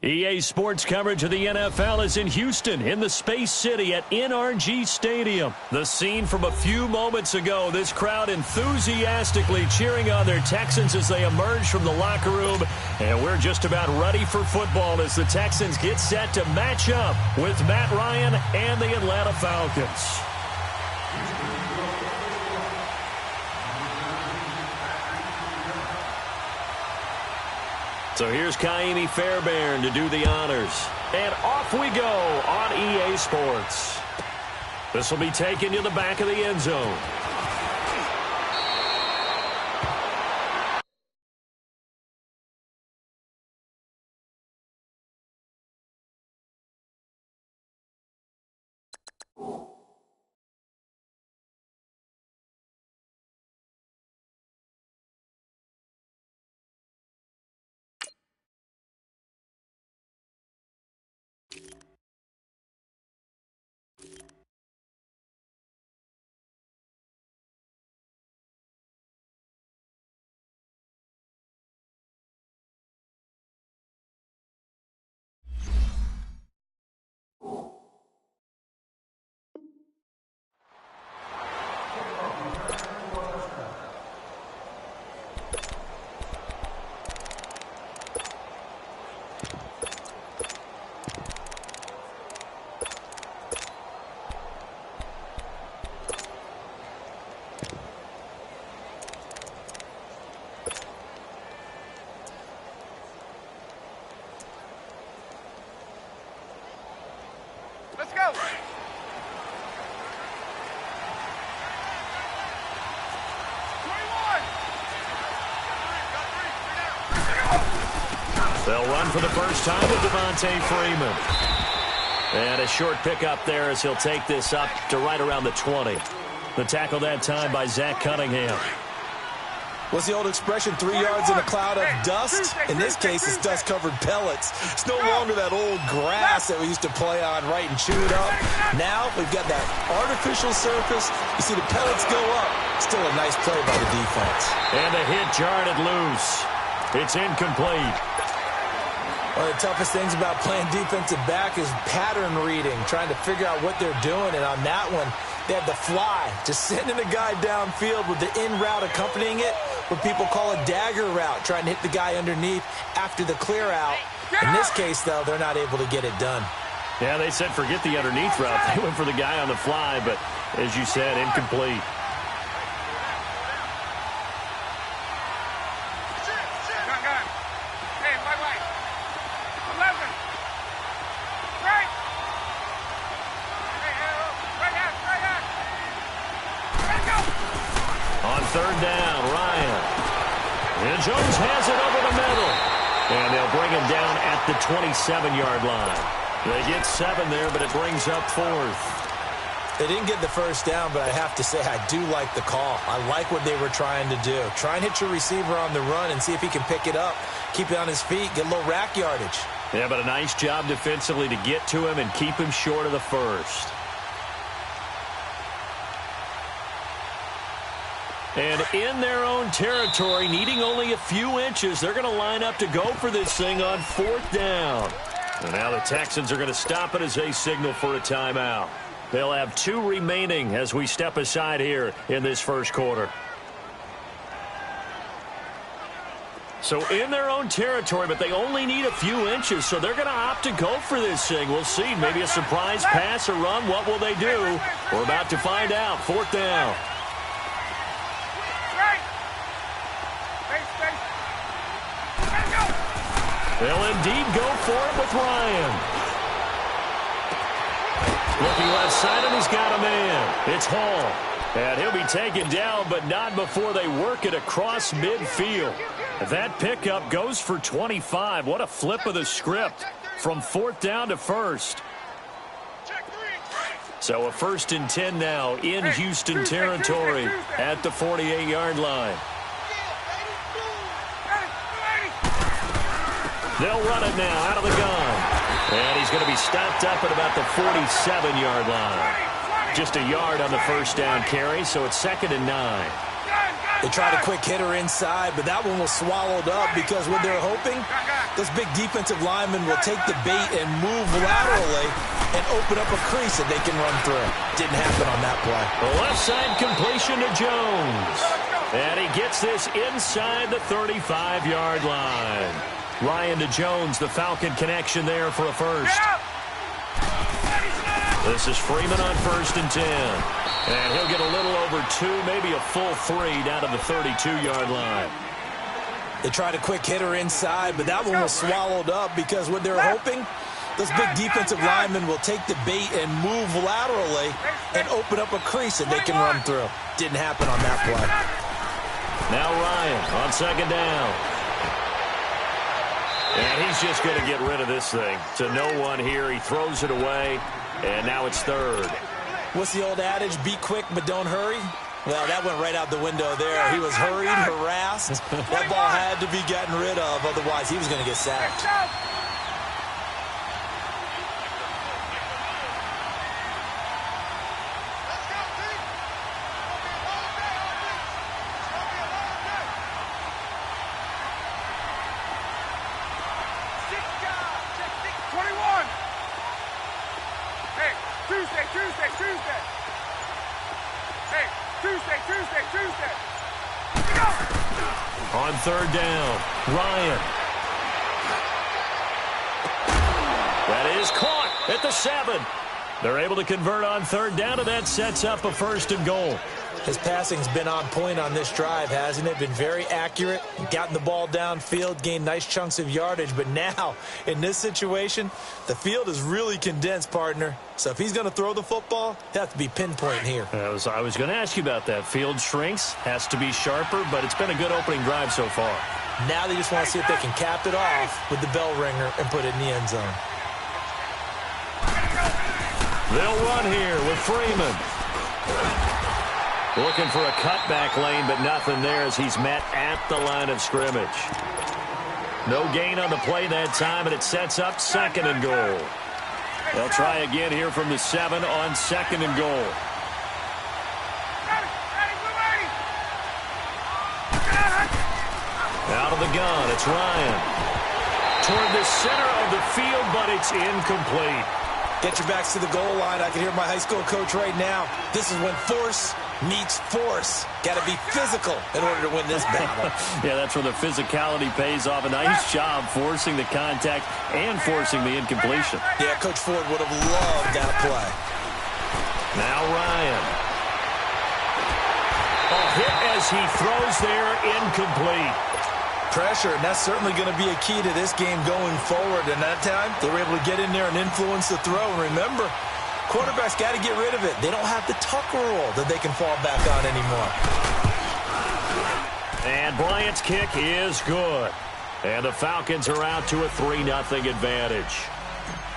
EA Sports coverage of the NFL is in Houston, in the Space City at NRG Stadium. The scene from a few moments ago, this crowd enthusiastically cheering on their Texans as they emerge from the locker room. And we're just about ready for football as the Texans get set to match up with Matt Ryan and the Atlanta Falcons. So here's Kaimi Fairbairn to do the honors. And off we go on EA Sports. This will be taken to the back of the end zone. Let's go. They'll run for the first time with Devontae Freeman. And a short pickup there as he'll take this up to right around the 20. The tackle that time by Zach Cunningham. What's the old expression, 3 yards in a cloud of dust? In this case, it's dust-covered pellets. It's no longer that old grass that we used to play on, right, and chew it up. Now we've got that artificial surface. You see the pellets go up. Still a nice play by the defense. And the hit jarred it loose. It's incomplete. One of the toughest things about playing defensive back is pattern reading, trying to figure out what they're doing. And on that one, they had the fly, just sending a guy downfield with the in route accompanying it, what people call a dagger route, trying to hit the guy underneath after the clear out. In this case, though, they're not able to get it done. Yeah, they said forget the underneath route. They went for the guy on the fly, but as you said, incomplete. Third down, Ryan. And Jones has it over the middle. And they'll bring him down at the 27-yard line. They get 7 there, but it brings up 4th. They didn't get the first down, but I have to say I do like the call. I like what they were trying to do. Try and hit your receiver on the run and see if he can pick it up. Keep it on his feet, get a little rack yardage. Yeah, but a nice job defensively to get to him and keep him short of the first. And in their own territory, needing only a few inches, they're going to line up to go for this thing on 4th down. And now the Texans are going to stop it as they signal for a timeout. They'll have 2 remaining as we step aside here in this first quarter. So in their own territory, but they only need a few inches, so they're going to opt to go for this thing. We'll see. Maybe a surprise pass or run. What will they do? We're about to find out. 4th down. They'll indeed go for it with Ryan. Looking left side, and he's got a man. It's Hall. And he'll be taken down, but not before they work it across midfield. That pickup goes for 25. What a flip of the script from 4th down to 1st. So a 1st and 10 now in Houston territory at the 48-yard line. They'll run it now out of the gun. And he's going to be stopped up at about the 47-yard line. Just a yard on the first down carry, so it's 2nd and 9. They tried a quick hitter inside, but that one was swallowed up because what they're hoping, those big defensive linemen will take the bait and move laterally and open up a crease that they can run through. Didn't happen on that play. The left side completion to Jones. And he gets this inside the 35-yard line. Ryan to Jones, the Falcon connection there for a first. This is Freeman on 1st and 10. And he'll get a little over 2, maybe a full 3 down to the 32-yard line. They tried a quick hitter inside, but that one was swallowed up because what they're hoping, those big defensive linemen will take the bait and move laterally and open up a crease that they can run through. Didn't happen on that play. Now Ryan on 2nd down. And he's just going to get rid of this thing. To no one here. He throws it away, and now it's 3rd. What's the old adage? Be quick, but don't hurry. Well, that went right out the window there. He was hurried, harassed. That ball had to be gotten rid of. Otherwise, he was going to get sacked. On 3rd down, Ryan. That is caught at the 7. They're able to convert on 3rd down, and that sets up a 1st and goal. His passing's been on point on this drive, hasn't it? Been very accurate, gotten the ball downfield, gained nice chunks of yardage. But now, in this situation, the field is really condensed, partner. So if he's going to throw the football, it has to be pinpoint here. I was going to ask you about that. Field shrinks, has to be sharper, but it's been a good opening drive so far. Now they just want to see if they can cap it off with the bell ringer and put it in the end zone. They'll run here with Freeman. Looking for a cutback lane, but nothing there as he's met at the line of scrimmage. No gain on the play that time, and it sets up 2nd and goal. They'll try again here from the 7 on 2nd and goal. Out of the gun, it's Ryan. Toward the center of the field, but it's incomplete. Get your backs to the goal line. I can hear my high school coach right now. This is when force meets force. Got to be physical in order to win this battle. Yeah, that's where the physicality pays off. A nice job forcing the contact and forcing the incompletion. Yeah, Coach Ford would have loved that play. Now Ryan. A hit as he throws there, incomplete. Pressure, and that's certainly going to be a key to this game going forward. And that time, they were able to get in there and influence the throw. And remember, quarterbacks got to get rid of it. They don't have the Tucker rule that they can fall back on anymore. And Bryant's kick is good. And the Falcons are out to a 3-0 advantage.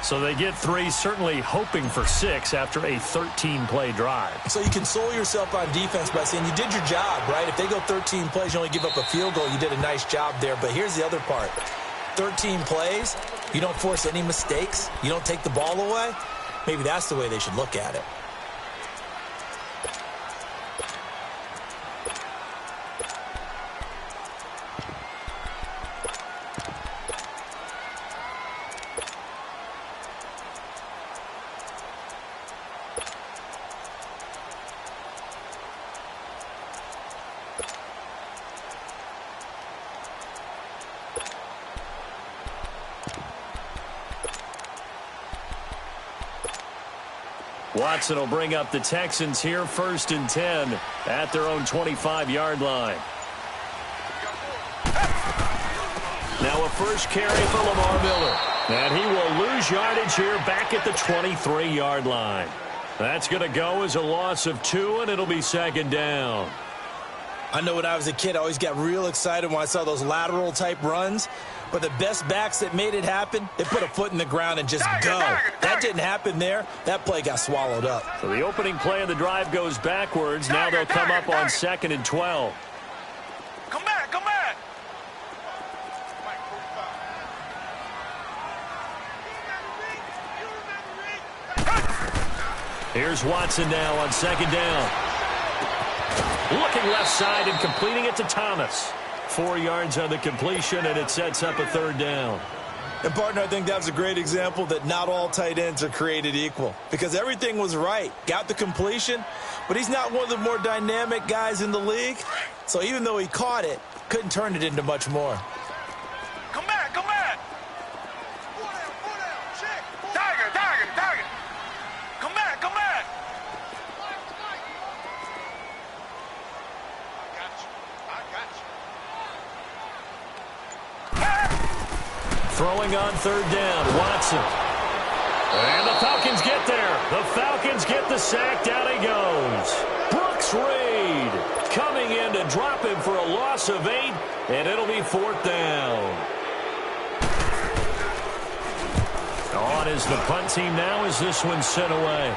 So they get 3, certainly hoping for 6 after a 13-play drive. So you console yourself on defense by saying you did your job, right? If they go 13 plays, you only give up a field goal, you did a nice job there. But here's the other part. 13 plays, you don't force any mistakes, you don't take the ball away. Maybe that's the way they should look at it. Watson will bring up the Texans here, 1st and 10 at their own 25-yard line. Now a first carry for Lamar Miller. And he will lose yardage here back at the 23-yard line. That's going to go as a loss of 2, and it'll be 2nd down. I know when I was a kid, I always got real excited when I saw those lateral-type runs. But the best backs that made it happen, they put a foot in the ground and just go. That didn't happen there. That play got swallowed up. So the opening play of the drive goes backwards. Now they'll come up on 2nd and 12. Come back, come back. Here's Watson now on 2nd down. Looking left side and completing it to Thomas. 4 yards on the completion, and it sets up a third down. And, partner, I think that was a great example that not all tight ends are created equal. Because everything was right. Got the completion, but he's not one of the more dynamic guys in the league. So even though he caught it, couldn't turn it into much more. Come back, come back. Tiger, tiger, tiger. Come back, come back. Throwing on third down, Watson. And the Falcons get there. The Falcons get the sack. Down he goes. Brooks Reed coming in to drop him for a loss of 8, and it'll be 4th down. On is the punt team now as this one's sent away.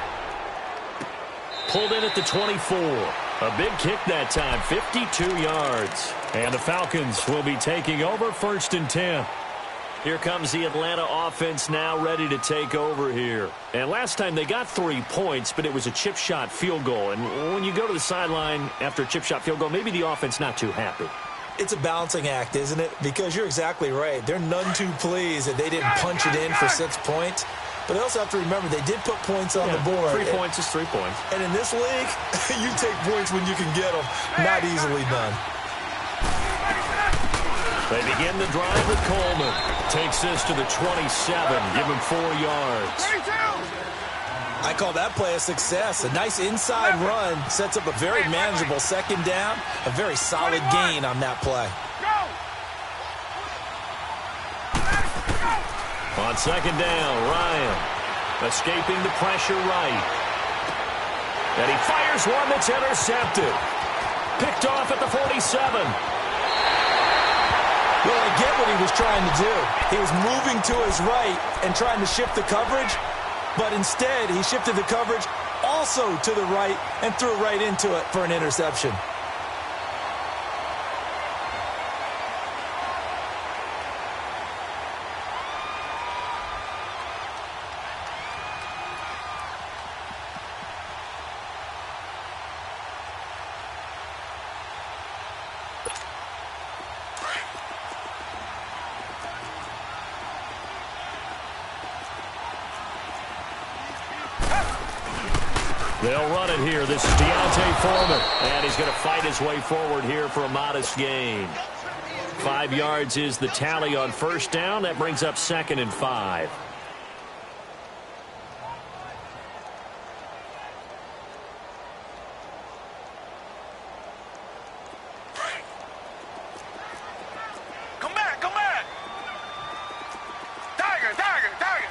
Pulled in at the 24. A big kick that time, 52 yards. And the Falcons will be taking over 1st and 10. Here comes the Atlanta offense now ready to take over here. And last time they got 3 points, but it was a chip shot field goal. And when you go to the sideline after a chip shot field goal, maybe the offense not too happy. It's a balancing act, isn't it? Because you're exactly right. They're none too pleased that they didn't punch it in for 6 points. But they also have to remember they did put points on the board. 3 points is 3 points. And in this league, you take points when you can get them. Not easily done. They begin the drive with Coleman. Takes this to the 27. Give him 4 yards. I call that play a success. A nice inside run sets up a very manageable 2nd down. A very solid gain on that play. On 2nd down, Ryan escaping the pressure right. And he fires one that's intercepted. Picked off at the 47. Well, I get what he was trying to do. He was moving to his right and trying to shift the coverage, but instead he shifted the coverage also to the right and threw right into it for an interception. They'll run it here. This is Deontay Foreman. And he's going to fight his way forward here for a modest gain. 5 yards is the tally on 1st down. That brings up 2nd and 5. Come back, come back. Tiger, tiger, tiger.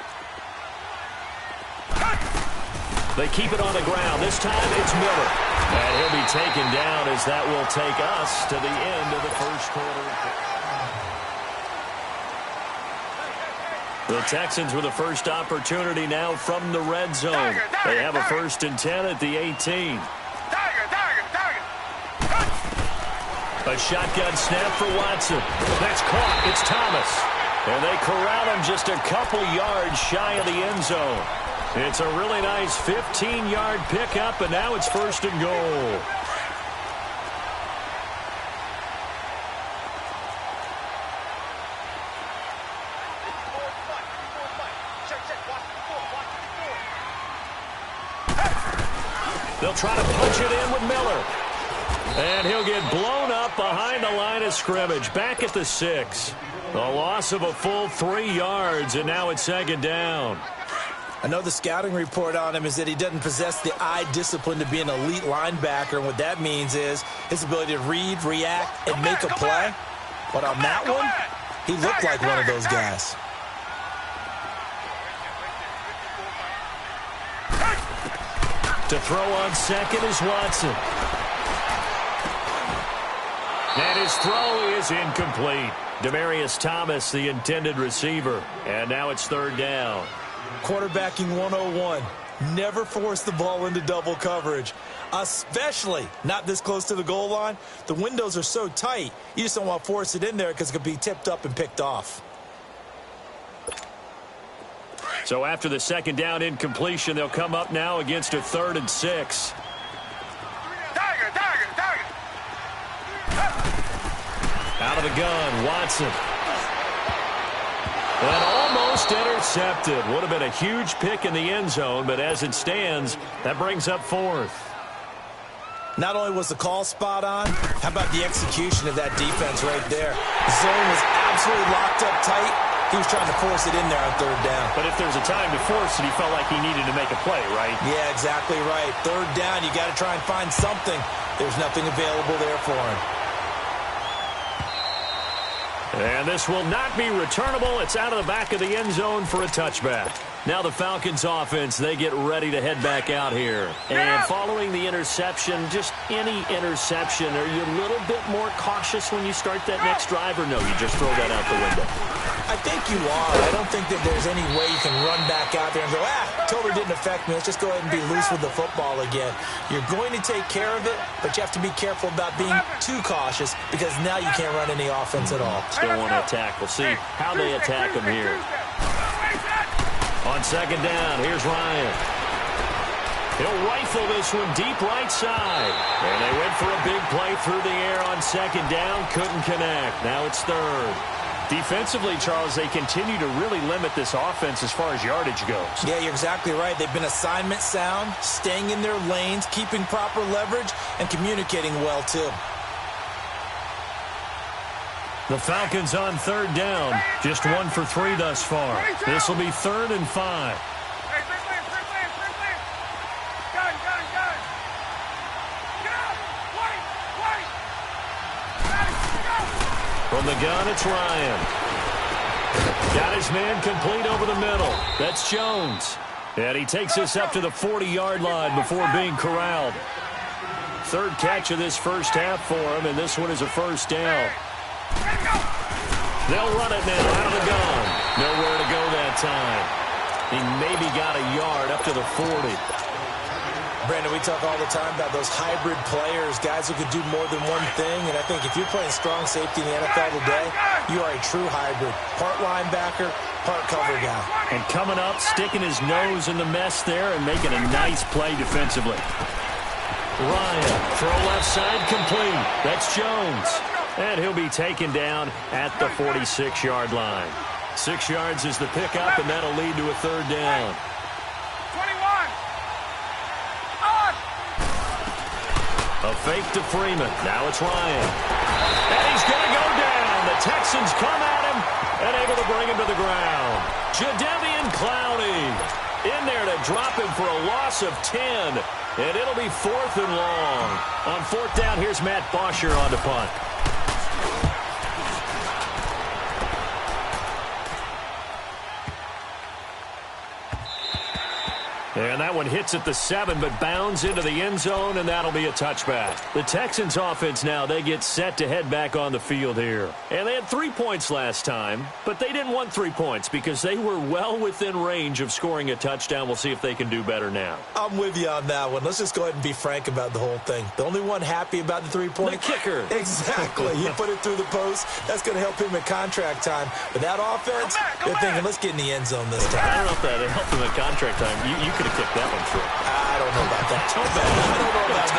They keep it on the ground. This time it's Miller. And he'll be taken down as that will take us to the end of the 1st quarter. The Texans with the first opportunity now from the red zone. They have a 1st and 10 at the 18. Tiger, tiger, tiger. A shotgun snap for Watson. That's caught. It's Thomas. And they corral him just a couple yards shy of the end zone. It's a really nice 15-yard pickup, and now it's 1st and goal. They'll try to punch it in with Miller. And he'll get blown up behind the line of scrimmage. Back at the 6. A loss of a full 3 yards, and now it's 2nd down. I know the scouting report on him is that he doesn't possess the eye discipline to be an elite linebacker, and what that means is his ability to read, react, and make a play. But on that one, he looked like one of those guys. To throw on 2nd is Watson. And his throw is incomplete. Demaryius Thomas, the intended receiver. And now it's 3rd down. Quarterbacking 101. Never force the ball into double coverage, especially not this close to the goal line. The windows are so tight, you just don't want to force it in there because it could be tipped up and picked off. So after the 2nd down incompletion, they'll come up now against a 3rd and 6. Tiger, tiger, tiger. Out of the gun, Watson. And almost intercepted. Would have been a huge pick in the end zone, but as it stands, that brings up fourth. Not only was the call spot on, how about the execution of that defense right there? The zone was absolutely locked up tight. He was trying to force it in there on third down. But if there's a time to force it, he felt like he needed to make a play, right? Yeah, exactly right. Third down, you got to try and find something. There's nothing available there for him. And this will not be returnable. It's out of the back of the end zone for a touchback. Now the Falcons offense, they get ready to head back out here. And following the interception, just any interception, are you a little bit more cautious when you start that next drive, or no, you just throw that out the window? I think you are. I don't think that there's any way you can run back out there and go, totally didn't affect me. Let's just go ahead and be loose with the football again. You're going to take care of it, but you have to be careful about being too cautious because now you can't run any offense at all. Still want to attack. We'll see how they attack him here. On second down, here's Ryan. He'll rifle this one deep right side. And they went for a big play through the air on second down. Couldn't connect. Now it's third. Defensively, Charles, they continue to really limit this offense as far as yardage goes. Yeah, you're exactly right. They've been assignment sound, staying in their lanes, keeping proper leverage, and communicating well, too. The Falcons on third down. Just 1 for 3 thus far. This will be 3rd and 5. From the gun, it's Ryan. Got his man complete over the middle. That's Jones. And he takes us up to the 40-yard line before being corralled. Third catch of this first half for him, and this one is a first down. They'll run it now out of the gun. Nowhere to go that time. He maybe got a yard up to the 40. Brandon, we talk all the time about those hybrid players, guys who could do more than one thing, and I think if you're playing strong safety in the NFL today, you are a true hybrid. Part linebacker, part cover guy. And coming up, sticking his nose in the mess there and making a nice play defensively. Ryan, throw left side complete. That's Jones. And he'll be taken down at the 46-yard line. 6 yards is the pickup, and that'll lead to a third down. A fake to Freeman. Now it's Ryan. And he's going to go down. The Texans come at him and able to bring him to the ground. Jadeveon Clowney in there to drop him for a loss of 10. And it'll be 4th and long. On 4th down, here's Matt Bosher on the punt. And that one hits at the 7, but bounds into the end zone, and that'll be a touchback. The Texans offense now, they get set to head back on the field here. And they had 3 points last time, but they didn't want 3 points because they were well within range of scoring a touchdown. We'll see if they can do better now. I'm with you on that one. Let's just go ahead and be frank about the whole thing. The only one happy about the 3-point? The kicker. Exactly. He put it through the post. That's going to help him at contract time. But that offense, they're thinking, let's get in the end zone this time. I don't know if that helped him at contract time. You could have kicked that one through. I don't know about that. I don't know about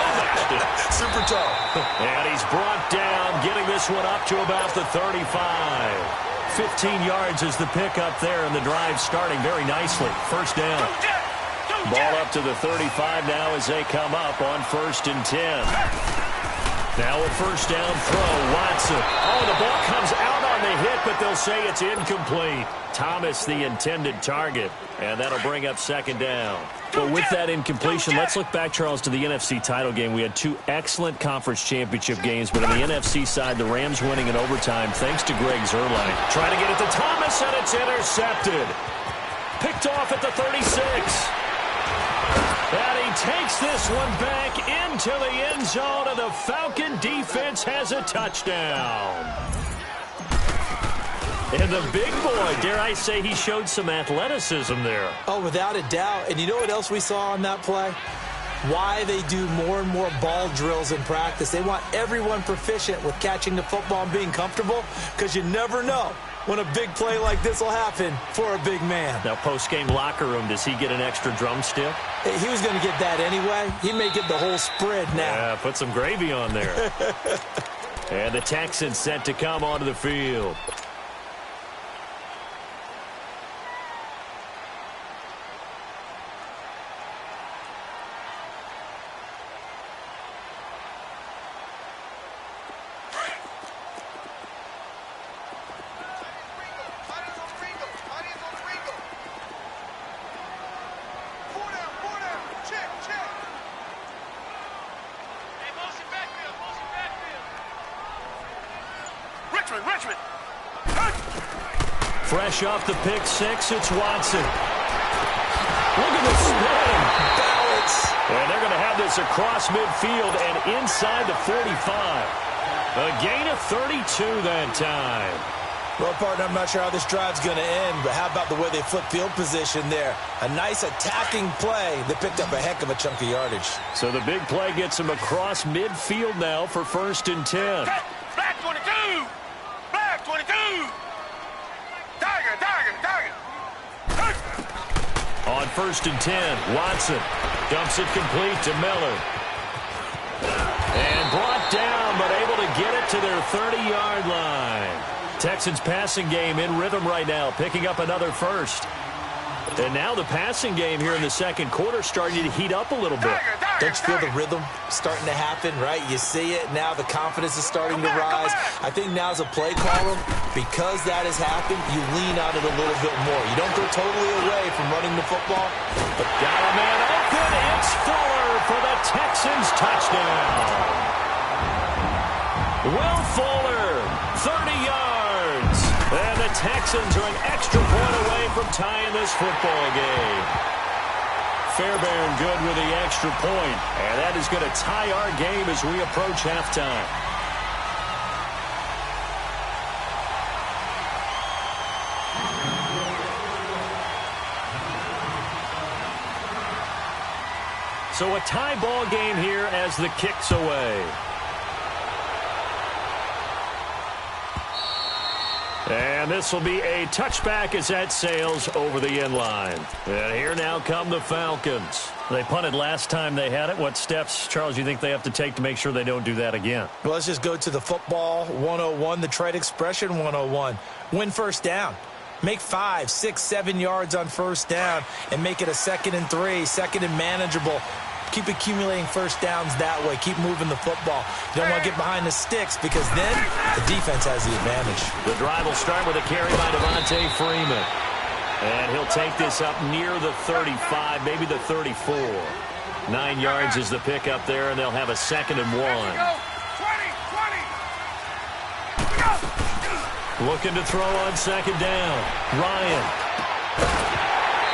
that. Super tall. And he's brought down, getting this one up to about the 35. 15 yards is the pickup there, and the drive starting very nicely. First down. Ball up to the 35 now as they come up on 1st and 10. Now a first down throw, Watson. Oh, the ball comes out on the hit, but they'll say it's incomplete. Thomas, the intended target, and that'll bring up 2nd down. But with that incompletion, let's look back, Charles, to the NFC title game. We had 2 excellent conference championship games, but on the NFC side, the Rams winning in overtime thanks to Greg Zuerlein. Trying to get it to Thomas, and it's intercepted. Picked off at the 36. And he takes this one back into the end zone, and the Falcon defense has a touchdown. And the big boy, dare I say, he showed some athleticism there. Oh, without a doubt. And you know what else we saw on that play? Why they do more and more ball drills in practice. They want everyone proficient with catching the football and being comfortable, because you never know when a big play like this will happen for a big man. Now, post-game locker room, does he get an extra drumstick? He was going to get that anyway. He may get the whole spread now. Yeah, put some gravy on there. And the Texans set to come onto the field. Richmond. Fresh off the pick six, it's Watson. Look at the spin. Balance. And they're going to have this across midfield and inside the 45. A gain of 32 that time. Well, partner, I'm not sure how this drive's going to end, but how about the way they flip field position there? A nice attacking play. They picked up a heck of a chunk of yardage. So the big play gets them across midfield now for 1st and 10. Black 22. Black 22. Tiger. On 1st and 10, Watson dumps it complete to Miller. And brought down, but able to get it to their 30-yard line. Texans passing game in rhythm right now, picking up another first. And now the passing game here in the second quarter starting to heat up a little bit. Don't you feel the rhythm starting to happen, right? You see it. Now the confidence is starting to rise. I think now's a play caller. Because that has happened, you lean on it a little bit more. You don't go totally away from running the football. But got a man open. It's Fuller for the Texans touchdown. Will Fuller, 30 yards. And the Texans are an extra point away from tying this football game. Fairbairn good with the extra point. And that is going to tie our game as we approach halftime. So a tie ball game here as the kick's away. And this will be a touchback as that sails over the end line. And here now come the Falcons. They punted last time they had it. What steps, Charles, you think they have to take to make sure they don't do that again? Well, let's just go to the football 101, the trade expression 101. Win first down. Make 5, 6, 7 yards on first down and make it a 2nd and 3, 2nd and manageable. Keep accumulating first downs that way. Keep moving the football. You don't want to get behind the sticks because then the defense has the advantage. The drive will start with a carry by Devontae Freeman. And he'll take this up near the 35, maybe the 34. 9 yards is the pickup there, and they'll have a 2nd and 1. 20. Looking to throw on 2nd down. Ryan.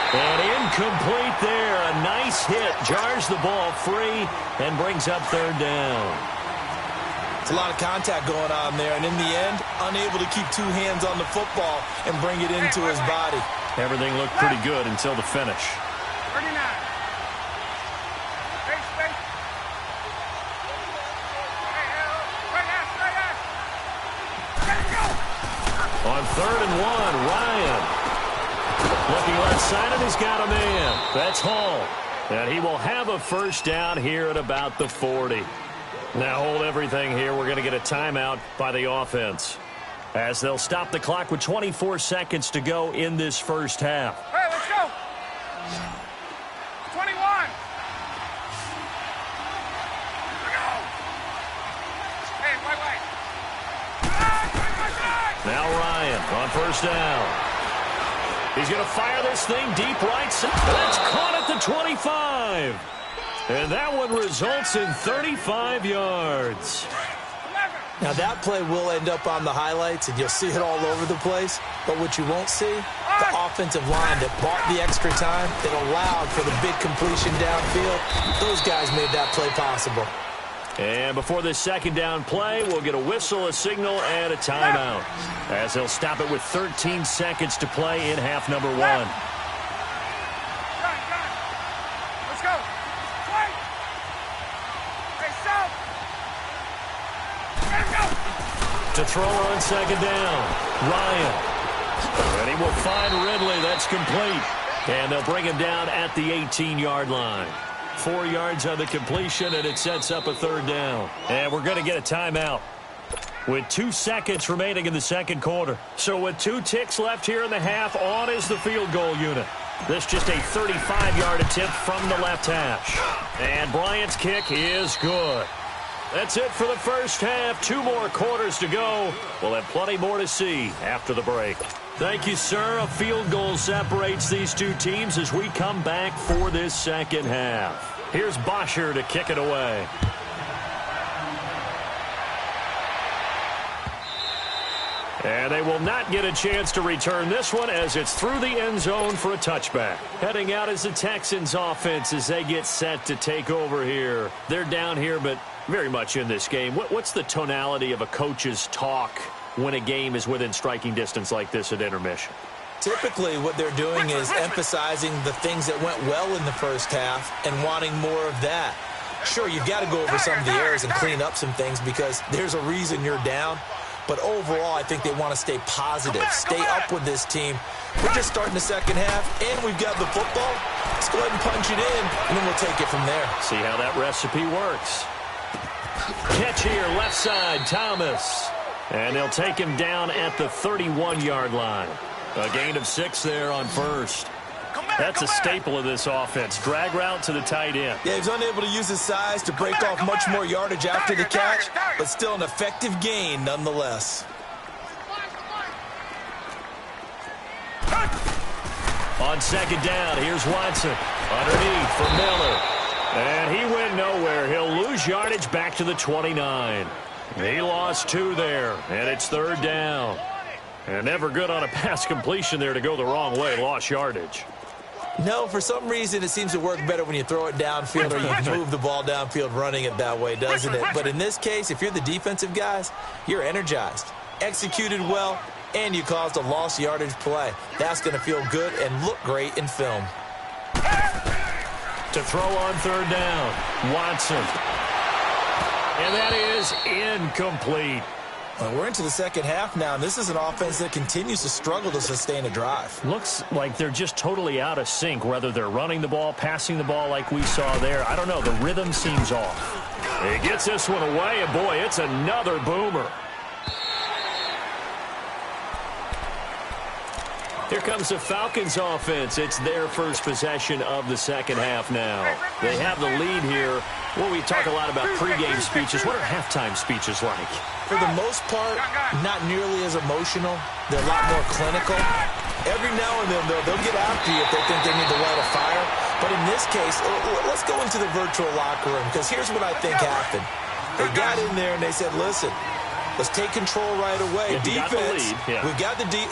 And incomplete there. A nice hit. Jars the ball free and brings up 3rd down. It's a lot of contact going on there. And in the end, unable to keep 2 hands on the football and bring it into his body. Everything looked pretty good until the finish. 39. On 3rd and 1, Ryan. Looking left side, and he's got a man. That's Hall. And he will have a first down here at about the 40. Now hold everything here. We're going to get a timeout by the offense, as they'll stop the clock with 24 seconds to go in this first half. Hey, let's go. 21. Hey, wait. Now Ryan on first down. He's going to fire this thing deep right side. That's caught at the 25. And that one results in 35 yards. Now that play will end up on the highlights, and you'll see it all over the place. But what you won't see, the offensive line that bought the extra time, that allowed for the big completion downfield, those guys made that play possible. And before this 2nd down play, we'll get a whistle, a signal, and a timeout, as they'll stop it with 13 seconds to play in half number 1. Let's go. Hey, To throw on 2nd down, Ryan. And he will find Ridley. That's complete. And they'll bring him down at the 18-yard line. 4 yards on the completion, and it sets up a 3rd down. And we're going to get a timeout. with 2 seconds remaining in the second quarter. So with 2 ticks left here in the half, on is the field goal unit. This just a 35-yard attempt from the left hash. And Bryant's kick is good. That's it for the first half. 2 more quarters to go. We'll have plenty more to see after the break. Thank you, sir. A field goal separates these two teams as we come back for this second half. Here's Bosher to kick it away. And they will not get a chance to return this one as it's through the end zone for a touchback. Heading out is the Texans offense as they get set to take over here. They're down here, but very much in this game. What's the tonality of a coach's talk when a game is within striking distance like this at intermission? Typically, what they're doing is emphasizing the things that went well in the first half and wanting more of that. Sure, you've got to go over some of the errors and clean up some things because there's a reason you're down. But overall, I think they want to stay positive, stay up with this team. We're just starting the second half, and we've got the football. Let's go ahead and punch it in, and then we'll take it from there. See how that recipe works. Catch here, left side, Thomas. And they'll take him down at the 31-yard line. A gain of 6 there on first. That's a staple of this offense. Drag route to the tight end. Yeah, he was unable to use his size to break off much more yardage after the catch, but still an effective gain nonetheless. On second down, here's Watson. Underneath for Miller. And he went nowhere. He'll lose yardage back to the 29. He lost 2 there, and it's third down. And never good on a pass completion there to go the wrong way. Lost yardage. No, for some reason, it seems to work better when you throw it downfield or you move the ball downfield running it that way, doesn't it? But in this case, if you're the defensive guys, you're energized, executed well, and you caused a lost yardage play. That's going to feel good and look great in film. To throw on third down, Watson. And that is incomplete. Well, we're into the second half now, and this is an offense that continues to struggle to sustain a drive. Looks like they're just totally out of sync, whether they're running the ball, passing the ball like we saw there. I don't know. The rhythm seems off. He gets this one away, and boy, it's another boomer. Here comes the Falcons offense. It's their first possession of the second half now. They have the lead here. Well, we talk a lot about pregame speeches. What are halftime speeches like? For the most part, not nearly as emotional. They're a lot more clinical. Every now and then, they'll get after you if they think they need to light a fire. But in this case, let's go into the virtual locker room, because here's what I think happened. They got in there and they said, listen, let's take control right away. Defense, we've got the lead.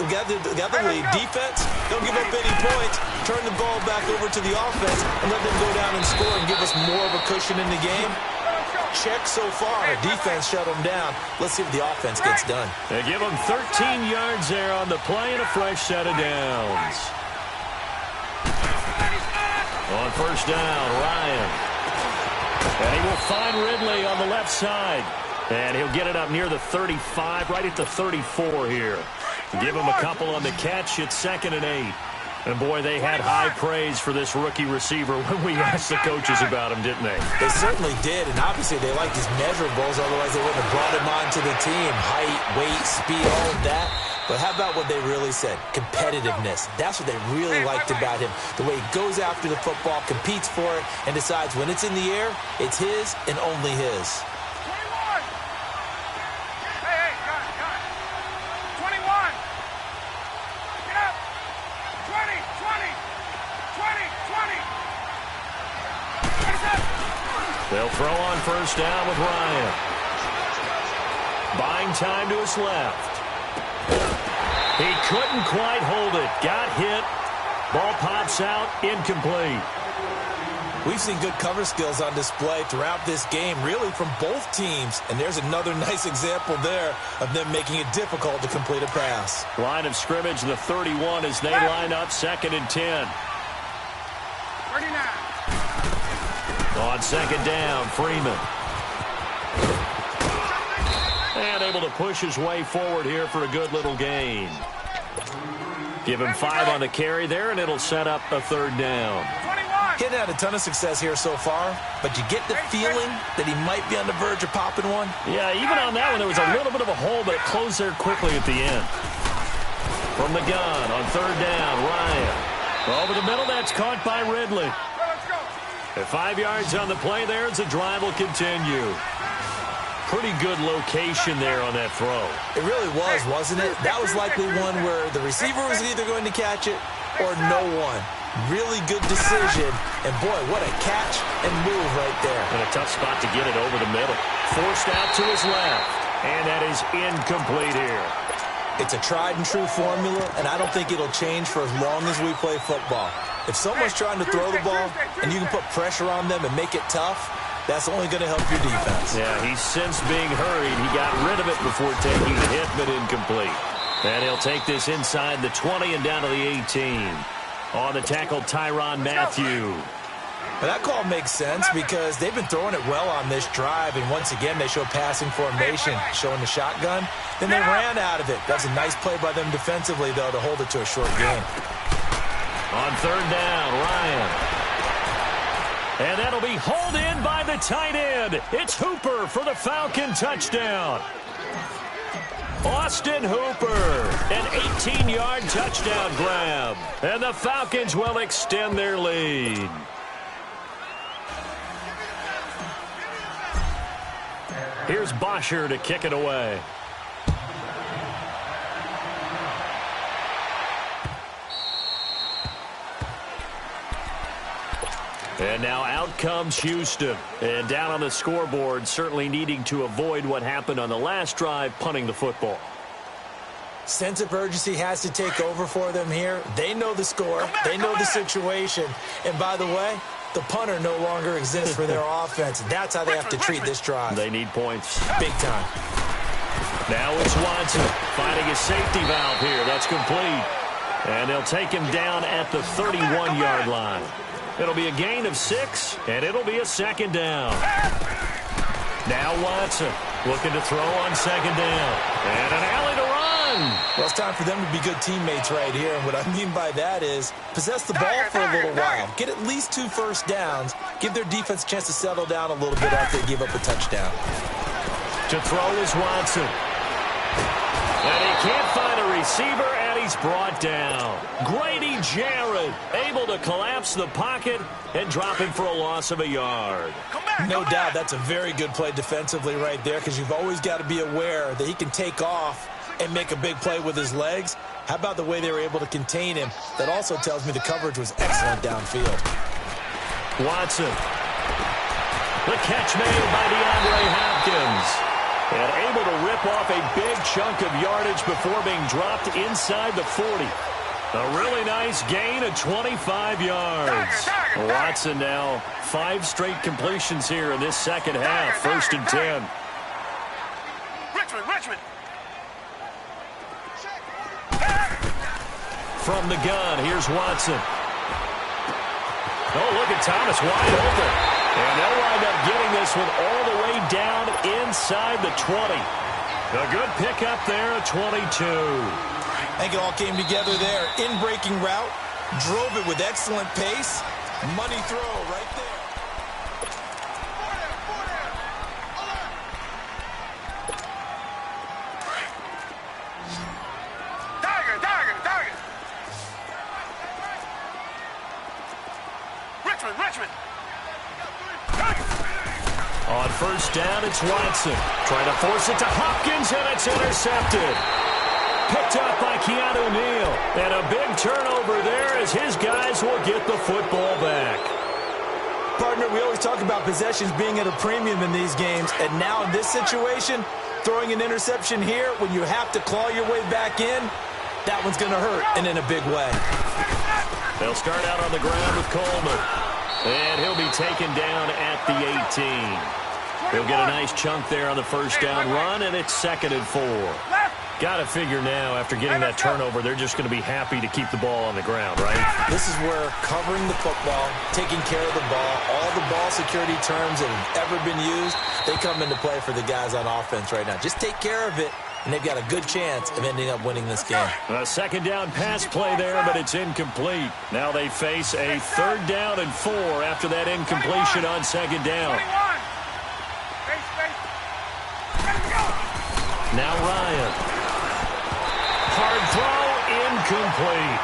Defense, don't give up any points. Turn the ball back over to the offense and let them go down and score and give us more of a cushion in the game. Check so far. Defense shut them down. Let's see if the offense gets done. They give them 13 yards there on the play and a fresh set of downs. On first down, Ryan. And he will find Ridley on the left side. And he'll get it up near the 35, right at the 34 here. Give him a couple on the catch. It's 2nd and 8. And, boy, they had high praise for this rookie receiver when we asked the coaches about him, didn't they? They certainly did, and obviously they liked his measurables, otherwise they wouldn't have brought him onto the team. Height, weight, speed, all of that. But how about what they really said? Competitiveness. That's what they really liked about him. The way he goes after the football, competes for it, and decides when it's in the air, it's his and only his. They'll throw on first down with Ryan. Buying time to his left. He couldn't quite hold it. Got hit. Ball pops out. Incomplete. We've seen good cover skills on display throughout this game, really from both teams. And there's another nice example there of them making it difficult to complete a pass. Line of scrimmage, the 31 as they line up 2nd and 10. 39. On second down, Freeman. And able to push his way forward here for a good little gain. Give him 5 on the carry there, and it'll set up a third down. 21. He hasn't had a ton of success here so far, but you get the feeling that he might be on the verge of popping one. Yeah, even on that one, there was a little bit of a hole, but it closed there quickly at the end. From the gun on third down, Ryan. Over the middle, that's caught by Ridley. At 5 yards on the play there as the drive will continue. Pretty good location there on that throw. It really was, wasn't it? That was likely one where the receiver was either going to catch it or no one. Really good decision, and boy, what a catch and move right there. And a tough spot to get it over the middle. Forced out to his left, and that is incomplete here. It's a tried-and-true formula, and I don't think it'll change for as long as we play football. If someone's trying to throw the ball, and you can put pressure on them and make it tough, that's only going to help your defense. Yeah, he's since being hurried. He got rid of it before taking the hit, but incomplete. And he'll take this inside the 20 and down to the 18. On the tackle, Tyrann Mathieu. But that call makes sense because they've been throwing it well on this drive, and once again, they show passing formation, showing the shotgun. Then they ran out of it. That's a nice play by them defensively, though, to hold it to a short game. On third down, Ryan. And that'll be hauled in by the tight end. It's Hooper for the Falcon touchdown. Austin Hooper, an 18-yard touchdown grab. And the Falcons will extend their lead. Here's Bosher to kick it away. And now out comes Houston. And down on the scoreboard, certainly needing to avoid what happened on the last drive, punting the football. Sense of urgency has to take over for them here. They know the score. They know the situation. And by the way, the punter no longer exists for their offense. That's how they have to treat this drive. They need points. Big time. Now it's Watson finding a safety valve here. That's complete. And they'll take him down at the 31-yard line. It'll be a gain of 6, and it'll be a second down. Now Watson looking to throw on second down. And an alley to run. Well, it's time for them to be good teammates right here. And what I mean by that is possess the ball for a little while. Get at least 2 first downs. Give their defense a chance to settle down a little bit after they give up a touchdown. To throw is Watson. And he can't find a receiver, and he's brought down. Grady Jarrett able to collapse the pocket and drop him for a loss of a yard. No doubt that's a very good play defensively right there because you've always got to be aware that he can take off and make a big play with his legs. How about the way they were able to contain him? That also tells me the coverage was excellent downfield. Watson. The catch made by DeAndre Hopkins. And able to rip off a big chunk of yardage before being dropped inside the 40. A really nice gain of 25 yards. Watson now 5 straight completions here in this second half. 1st and 10. Richmond. From the gun, here's Watson. Oh, look at Thomas wide open. And they'll wind up getting this one all the way down inside the 20. A good pickup there at 22. I think it all came together there. In-breaking route, drove it with excellent pace. Money throw right there. Richmond. On first down, it's Watson. Trying to force it to Hopkins, and it's intercepted. Picked up by Keanu Neal. And a big turnover there as his guys will get the football back. Partner, we always talk about possessions being at a premium in these games. And now in this situation, throwing an interception here when you have to claw your way back in, that one's going to hurt, and in a big way. They'll start out on the ground with Coleman. And he'll be taken down at the 18. He'll get a nice chunk there on the first down run, and it's 2nd and 4. Got to figure now, after getting that turnover, they're just going to be happy to keep the ball on the ground, right? This is where covering the football, taking care of the ball, all the ball security terms that have ever been used, they come into play for the guys on offense right now. Just take care of it, and they've got a good chance of ending up winning this game. A second down pass play there, but it's incomplete. Now they face a 3rd down and 4 after that incompletion on second down. Now Ryan. Hard throw, incomplete.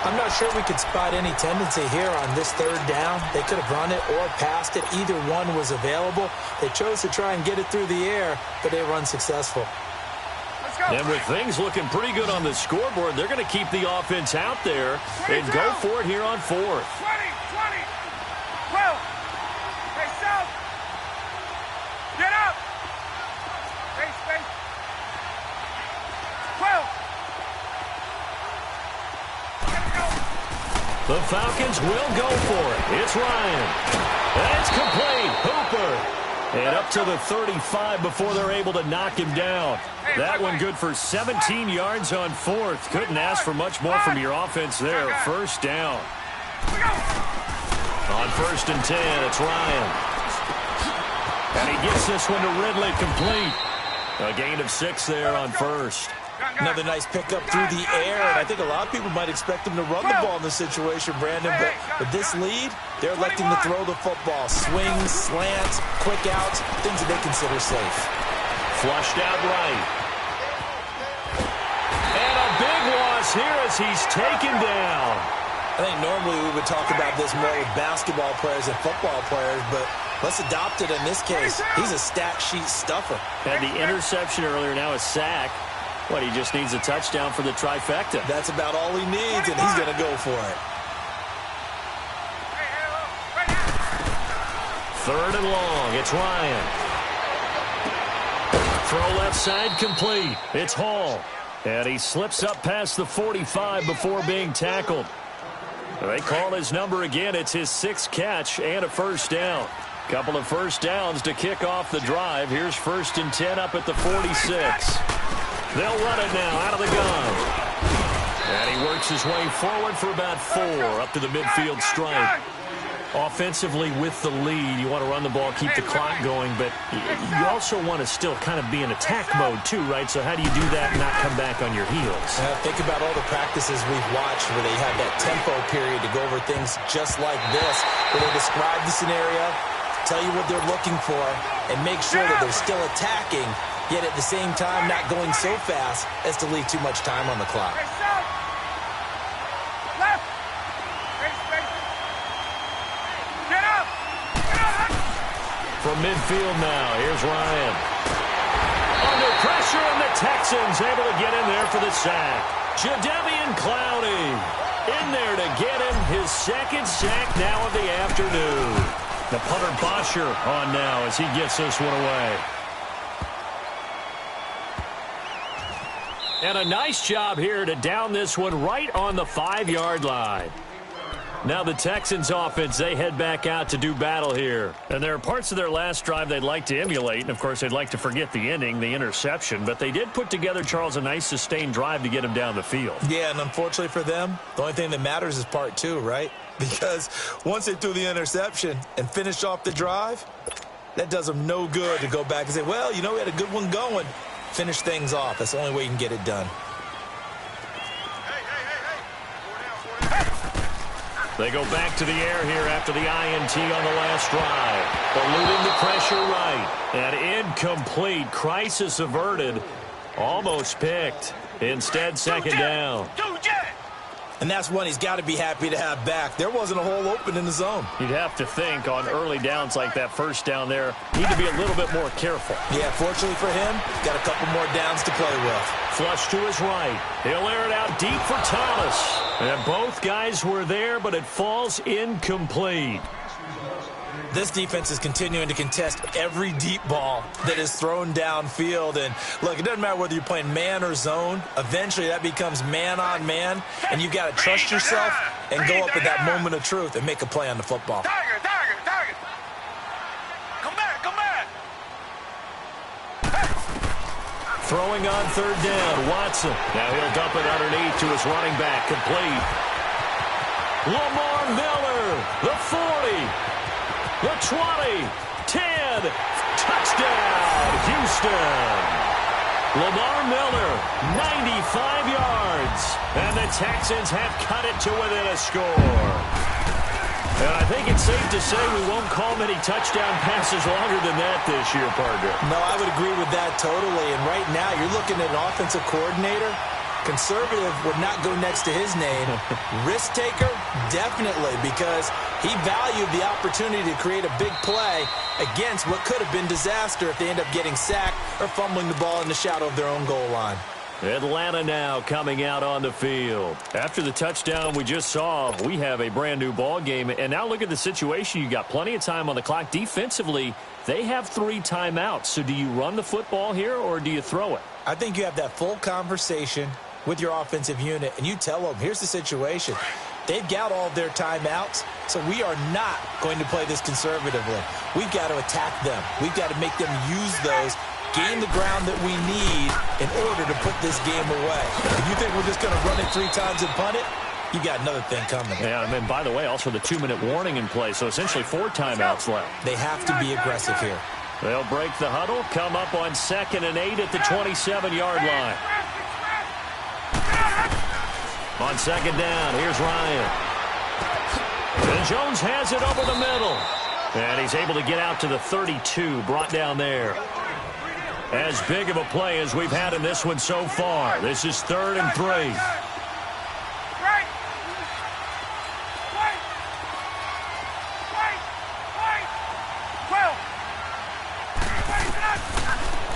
I'm not sure we could spot any tendency here on this 3rd down. They could have run it or passed it. Either one was available. They chose to try and get it through the air, but they were unsuccessful. And with things looking pretty good on the scoreboard, they're going to keep the offense out there and go for it here on 4th. 20, 12. Hey, south. Get up. Space. 12. The Falcons will go for it. It's Ryan. That's complete. Hooper. And up to the 35 before they're able to knock him down. That one good for 17 yards on 4th. Couldn't ask for much more from your offense there. First down. On 1st and 10, it's Ryan. And he gets this one to Ridley complete. A gain of 6 there on 1st. Another nice pickup through the air, and I think a lot of people might expect them to run the ball in this situation, Brandon, but with this lead, they're electing to throw the football. Swings, slants, quick outs, things that they consider safe. Flushed out right. And a big loss here as he's taken down. I think normally we would talk about this more with basketball players and football players, but let's adopt it in this case. He's a stat sheet stuffer. Had the interception earlier, now a sack. What, he just needs a touchdown for the trifecta. That's about all he needs, and he's going to go for it. 3rd and long. It's Ryan. Throw left side complete. It's Hall. And he slips up past the 45 before being tackled. They call his number again. It's his 6th catch and a first down. Couple of first downs to kick off the drive. Here's 1st and 10 up at the 46. They'll run it now out of the gun. And he works his way forward for about 4 up to the midfield stripe. Offensively with the lead, you want to run the ball, keep the clock going, but you also want to still kind of be in attack mode too, right? So how do you do that and not come back on your heels? Think about all the practices we've watched where they have that tempo period to go over things just like this, where they describe the scenario, tell you what they're looking for, and make sure that they're still attacking, yet at the same time not going so fast as to leave too much time on the clock. From midfield now, here's Ryan. Under pressure, and the Texans able to get in there for the sack. Jadeveon Clowney in there to get him his 2nd sack now of the afternoon. The punter Bosher on now as he gets this one away. And a nice job here to down this one right on the 5-yard line. Now the Texans offense, they head back out to do battle here. And there are parts of their last drive they'd like to emulate. And, of course, they'd like to forget the ending, the interception. But they did put together, Charles, a nice sustained drive to get him down the field. Yeah, and unfortunately for them, the only thing that matters is part 2, right? Because once they threw the interception and finished off the drive, that does them no good to go back and say, well, you know, we had a good one going. Finish things off. That's the only way you can get it done. They go back to the air here after the INT on the last drive. Eluding the pressure right. And incomplete. Crisis averted. Almost picked. Instead, 2nd down. And that's one he's got to be happy to have back. There wasn't a hole open in the zone. You'd have to think on early downs like that first down there, need to be a little bit more careful. Yeah, fortunately for him, got a couple more downs to play with. Flush to his right. He'll air it out deep for Thomas. And both guys were there, but it falls incomplete. This defense is continuing to contest every deep ball that is thrown downfield. And, look, it doesn't matter whether you're playing man or zone. Eventually, that becomes man-on-man, and you've got to trust yourself and go up at that moment of truth and make a play on the football. Target. Come back. Throwing on 3rd down, Watson. Now he'll dump it underneath to his running back, complete. Lamar Miller, the 40. The 20, 10, touchdown, Houston. Lamar Miller, 95 yards. And the Texans have cut it to within a score. And I think it's safe to say we won't call many touchdown passes longer than that this year, partner. No, I would agree with that totally. And right now, you're looking at an offensive coordinator. Conservative would not go next to his name. Risk taker, definitely, because he valued the opportunity to create a big play against what could have been disaster if they end up getting sacked or fumbling the ball in the shadow of their own goal line. Atlanta now coming out on the field. After the touchdown we just saw, we have a brand new ball game. And now look at the situation. You got plenty of time on the clock. Defensively, they have 3 timeouts. So do you run the football here or do you throw it? I think you have that full conversation with your offensive unit, and you tell them, here's the situation. They've got all their timeouts, so we are not going to play this conservatively. We've got to attack them. We've got to make them use those, gain the ground that we need in order to put this game away. If you think we're just going to run it 3 times and punt it, you got another thing coming. Yeah, and by the way, also the 2-minute warning in play, so essentially 4 timeouts left. They have to be aggressive here. They'll break the huddle, come up on 2nd and 8 at the 27-yard line. On 2nd down, here's Ryan. And Jones has it over the middle. And he's able to get out to the 32, brought down there. As big of a play as we've had in this one so far. This is 3rd and 3.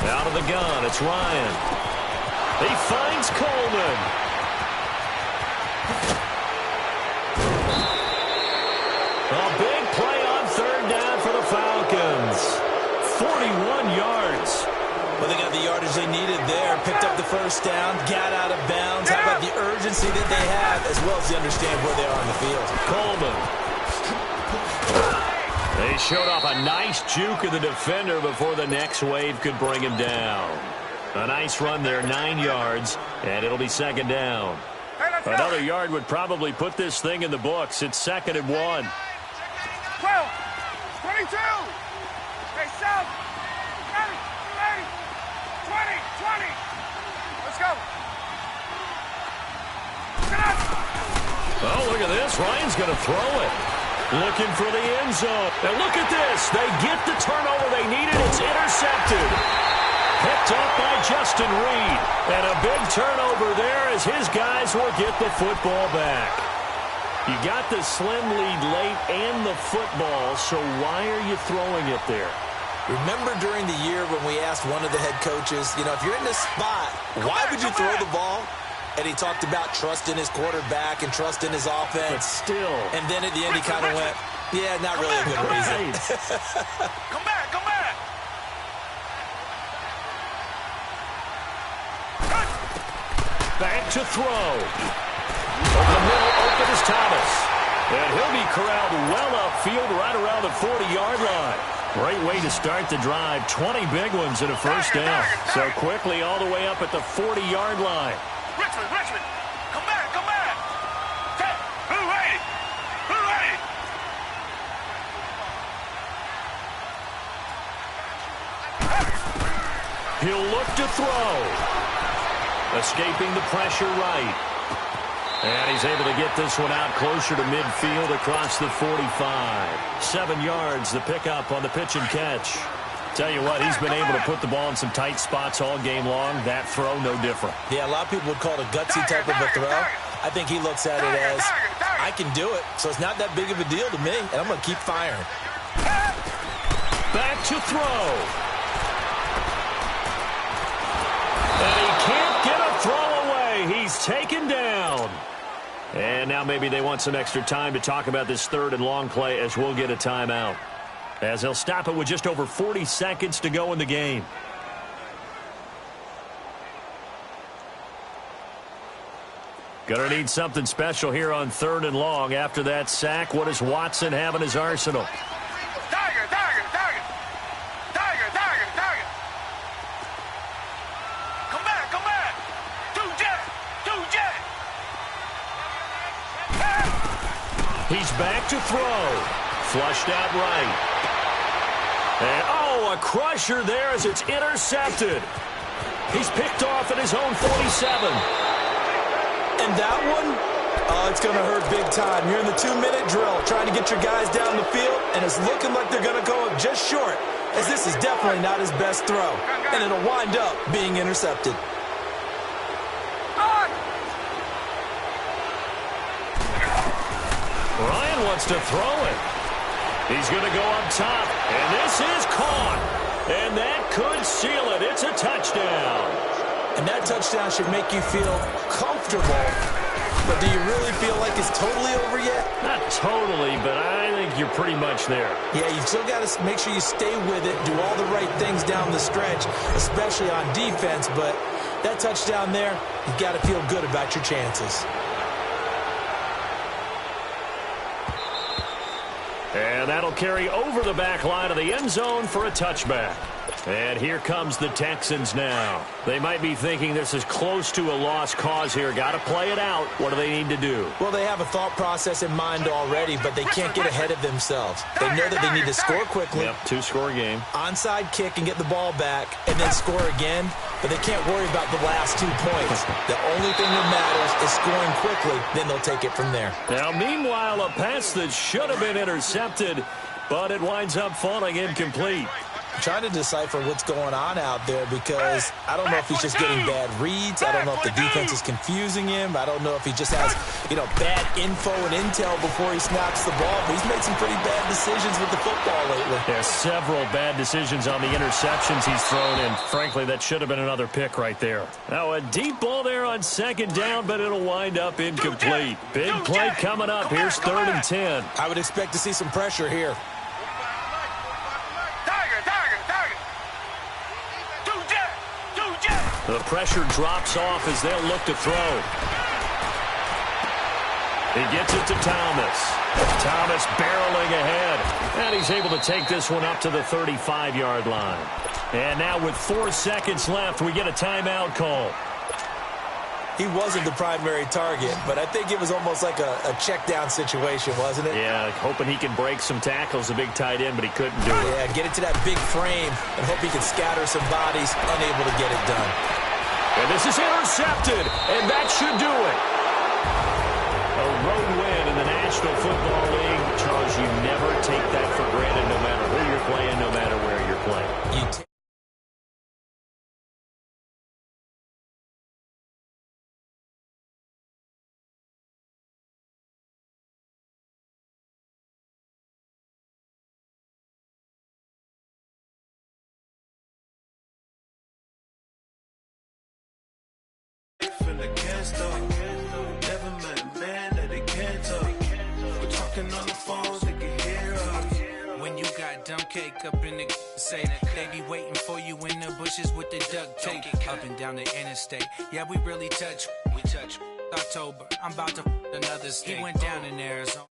Out of the gun, it's Ryan. He finds Coleman. A big play on 3rd down for the Falcons. 41 yards. Well, they got the yardage they needed there. Picked up the 1st down, got out of bounds. How about the urgency that they have, as well as they understand where they are on the field? Coleman. They showed off a nice juke of the defender before the next wave could bring him down. A nice run there, 9 yards, and it'll be 2nd down. Another yard would probably put this thing in the books. It's 2nd and 1. 12, 22, hey, South, 30, 20, 20. Let's go. Oh, look at this. Ryan's going to throw it. Looking for the end zone. And look at this. They get the turnover they needed. It's intercepted. Picked up by Justin Reed. And a big turnover there as his guys will get the football back. You got the slim lead late and the football, so why are you throwing it there? Remember during the year when we asked one of the head coaches, if you're in this spot, why would you throw the ball? And he talked about trust in his quarterback and trust in his offense. But still. And then at the end he kind of went, yeah, not really a good reason. Come back, come back. Back to throw. Over the middle, open is Thomas. And he'll be corralled well upfield right around the 40-yard line. Great way to start the drive. 20 big ones and a 1st down. So quickly all the way up at the 40-yard line. Richmond, come back, come back. Who ready? Who ready? He'll look to throw. Escaping the pressure right. And he's able to get this one out closer to midfield across the 45. 7 yards, the pickup on the pitch and catch. Tell you what, he's been able to put the ball in some tight spots all game long. That throw, no different. Yeah, a lot of people would call it a gutsy type of a throw. I think he looks at it as, I can do it, so it's not that big of a deal to me, and I'm going to keep firing. Back to throw. And he can't get a throw away. He's taken down. And now maybe they want some extra time to talk about this 3rd and long play as we'll get a timeout. As they'll stop it with just over 40 seconds to go in the game. Gonna need something special here on 3rd and long. After that sack, what does Watson have in his arsenal? Tiger, tiger, tiger. Tiger, tiger, tiger. Come back, come back. 2 jet. He's back to throw. Flushed out right. And, oh, a crusher there as it's intercepted. He's picked off at his own 47. And that one, oh, it's going to hurt big time. You're in the 2-minute drill trying to get your guys down the field, and it's looking like they're going to go up just short, as this is definitely not his best throw, and it'll wind up being intercepted. Ryan wants to throw it. He's going to go up top, and this is caught. And that could seal it. It's a touchdown. And that touchdown should make you feel comfortable. But do you really feel like it's totally over yet? Not totally, but I think you're pretty much there. Yeah, you've still got to make sure you stay with it, do all the right things down the stretch, especially on defense. But that touchdown there, you've got to feel good about your chances. And that'll carry over the back line of the end zone for a touchback. And here comes the Texans now. They might be thinking this is close to a lost cause here. Got to play it out. What do they need to do? Well, they have a thought process in mind already, but they can't get ahead of themselves. They know that they need to score quickly. Yep, 2-score game. Onside kick and get the ball back, and then score again. But they can't worry about the last 2 points. The only thing that matters is scoring quickly. Then they'll take it from there. Now, meanwhile, a pass that should have been intercepted, but it winds up falling incomplete. I'm trying to decipher what's going on out there because I don't know if he's just getting bad reads. I don't know if the defense is confusing him. I don't know if he just has, bad info and intel before he snaps the ball. But he's made some pretty bad decisions with the football lately. There's several bad decisions on the interceptions he's thrown, and frankly, that should have been another pick right there. Now, a deep ball there on second down, but it'll wind up incomplete. Big play coming up. Here's 3rd and 10. I would expect to see some pressure here. The pressure drops off as they'll look to throw. He gets it to Thomas. Thomas barreling ahead. And he's able to take this one up to the 35-yard line. And now with 4 seconds left, we get a timeout call. He wasn't the primary target, but I think it was almost like a check-down situation, wasn't it? Yeah, hoping he can break some tackles, a big tight end, but he couldn't do it. Yeah, get it to that big frame and hope he can scatter some bodies, unable to get it done. And this is intercepted, and that should do it. A road win in the National Football League. Charles, you never take that for granted no matter who you're playing, no matter where you're playing. Never met a man that they can't talk. We're talking on the phones, they can hear us. When you got dumb cake up in the say that they be waiting for you in the bushes with the duct tape up and down the interstate. Yeah, we really touch. We touch October. I'm about to another state. He went down in Arizona.